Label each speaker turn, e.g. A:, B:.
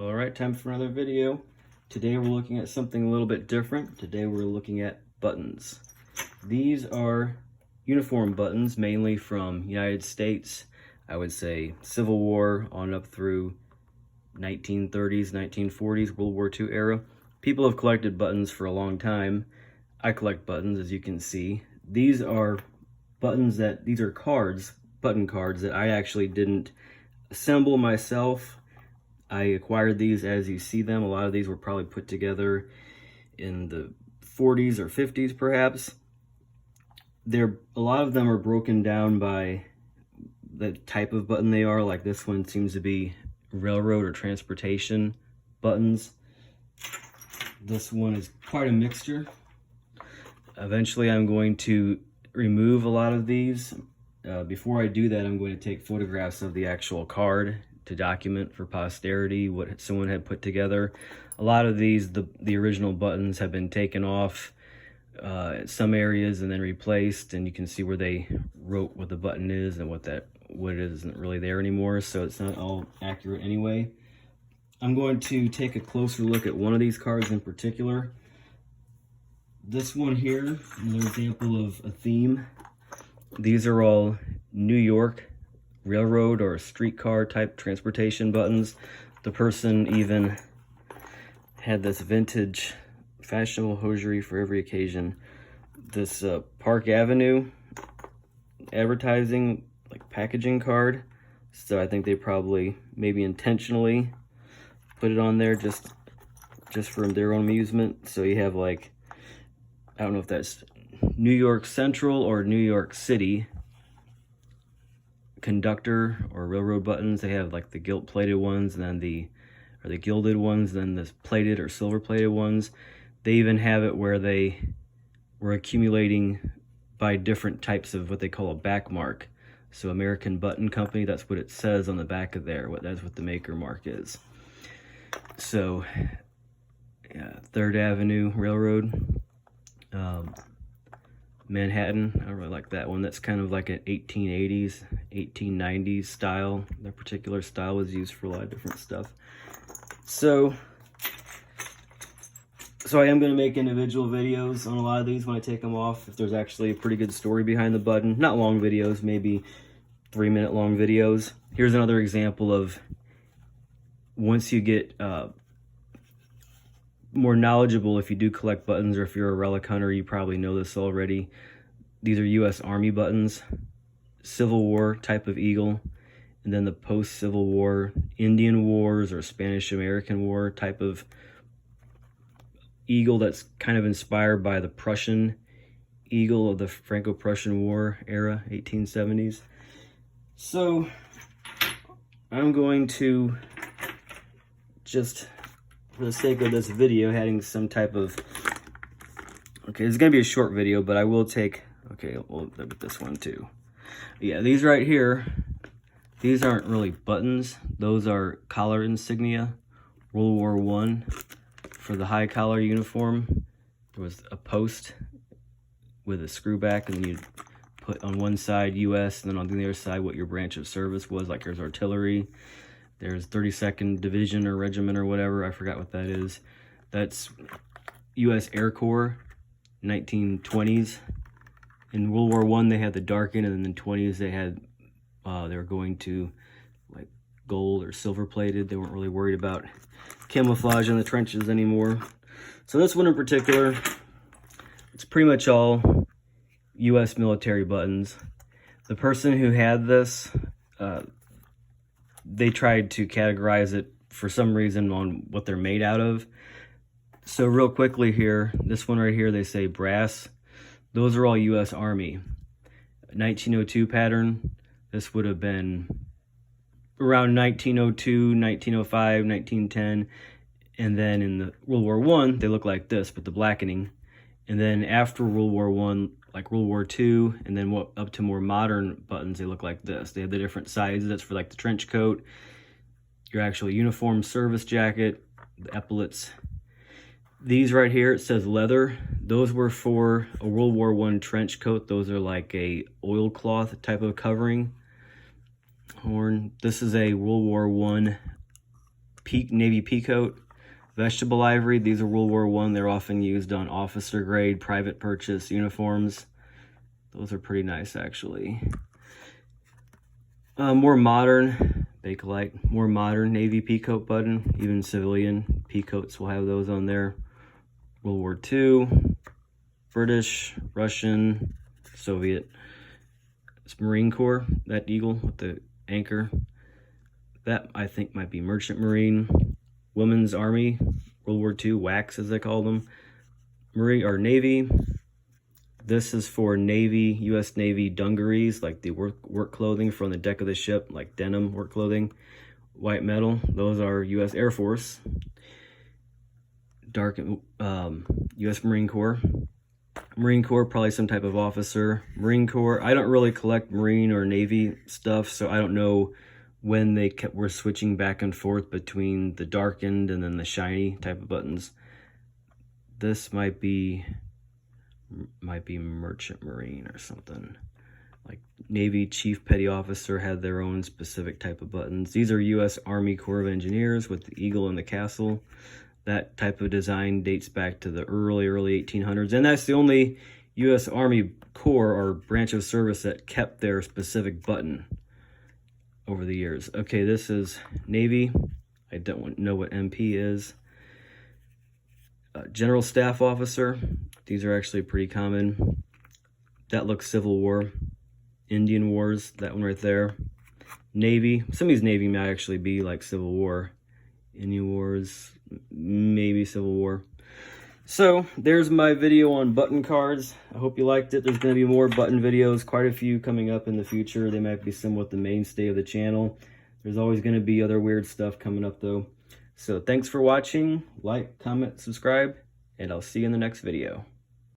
A: All right, time for another video. Today we're looking at something a little bit different. Today we're looking at buttons. These are uniform buttons, mainly from United States. I would say Civil War on up through 1930s, 1940s, World War II era. People have collected buttons for a long time. I collect buttons, as you can see. These are buttons these are cards, button cards that I actually didn't assemble myself. I acquired these as you see them. A lot of these were probably put together in the 40s or 50s perhaps. A lot of them are broken down by the type of button they are. Like this one seems to be railroad or transportation buttons. This one is quite a mixture. Eventually I'm going to remove a lot of these. Before I do that, I'm going to take photographs of the actual card to document for posterity what someone had put together. A lot of these, the original buttons have been taken off in some areas and then replaced, and you can see where they wrote what the button is and what it is isn't really there anymore, so it's not all accurate anyway. I'm going to take a closer look at one of these cards in particular. This one here, another example of a theme. These are all New York railroad or streetcar type transportation buttons. The person even had this vintage fashionable hosiery for every occasion. This Park Avenue advertising, like packaging card. So I think they probably maybe intentionally put it on there just for their own amusement. So you have, like, I don't know if that's New York Central or New York City conductor or railroad buttons. They have like the gilt plated ones and then the gilded ones, then the plated or silver plated ones. They even have it where they were accumulating by different types of what they call a back mark. So American Button Company, that's what it says on the back of there. That's what the maker mark is. So yeah, 3rd Avenue Railroad, Manhattan, I really like that one. That's kind of like an 1880s, 1890s style. That particular style was used for a lot of different stuff. So I am going to make individual videos on a lot of these when I take them off, if there's actually a pretty good story behind the button. Not long videos, maybe 3-minute long videos. Here's another example of once you get more knowledgeable, if you do collect buttons or if you're a relic hunter, you probably know this already. These are U.S. Army buttons, Civil War type of eagle, and then the post-Civil War Indian Wars or Spanish-American War type of eagle that's kind of inspired by the Prussian eagle of the Franco-Prussian War era, 1870s. So I'm going to just, for the sake of this video, having some type of, okay, it's gonna be a short video, but I will take, okay, we'll look at this one too. Yeah, these right here, these aren't really buttons. Those are collar insignia, World War I. For the high collar uniform, there was a post with a screw back, and you'd put on one side US, and then on the other side what your branch of service was, like there's artillery. There's 32nd Division or Regiment or whatever. I forgot what that is. That's U.S. Air Corps, 1920s. In World War I, they had the darken, and then in the 20s, they had, they were going to like gold or silver plated. They weren't really worried about camouflage in the trenches anymore. So this one in particular, it's pretty much all U.S. military buttons. The person who had this, they tried to categorize it for some reason on what they're made out of. So real quickly here, this one right here, they say brass. Those are all U.S. Army. 1902 pattern, this would have been around 1902, 1905, 1910. And then in the World War I, they look like this, but the blackening. And then after World War I, like World War II, and then up to more modern buttons, they look like this. They have the different sizes. That's for like the trench coat, your actual uniform service jacket, the epaulets. These right here, it says leather. Those were for a World War I trench coat. Those are like a oilcloth type of covering. Horn. This is a World War I Navy Peacoat, vegetable ivory. These are World War I. They're often used on officer grade, private purchase uniforms. Those are pretty nice, actually. More modern, Bakelite, more modern Navy Peacoat button. Even civilian Peacoats will have those on there. World War II, British, Russian, Soviet. It's Marine Corps, that eagle with the anchor. That I think might be Merchant Marine. Women's Army, World War II, WACs as they call them. Marine or Navy. This is for Navy, U.S. Navy dungarees, like the work clothing from the deck of the ship, like denim work clothing. White metal, those are U.S. Air Force. Dark, U.S. Marine Corps. Marine Corps, probably some type of officer. Marine Corps, I don't really collect Marine or Navy stuff, so I don't know when they were switching back and forth between the darkened and then the shiny type of buttons. This might be Merchant Marine or something. Like Navy Chief Petty Officer had their own specific type of buttons. These are U.S. Army Corps of Engineers with the eagle and the castle. That type of design dates back to the early 1800s. And that's the only U.S. Army Corps or branch of service that kept their specific button over the years. Okay, this is Navy. I don't know what MP is. General Staff Officer. These are actually pretty common. That looks Civil War. Indian Wars, that one right there. Navy. Some of these Navy might actually be like Civil War. Indian Wars, maybe Civil War. So there's my video on button cards. I hope you liked it. There's going to be more button videos, quite a few coming up in the future. They might be somewhat the mainstay of the channel. There's always going to be other weird stuff coming up though. So thanks for watching. Like, comment, subscribe, and I'll see you in the next video.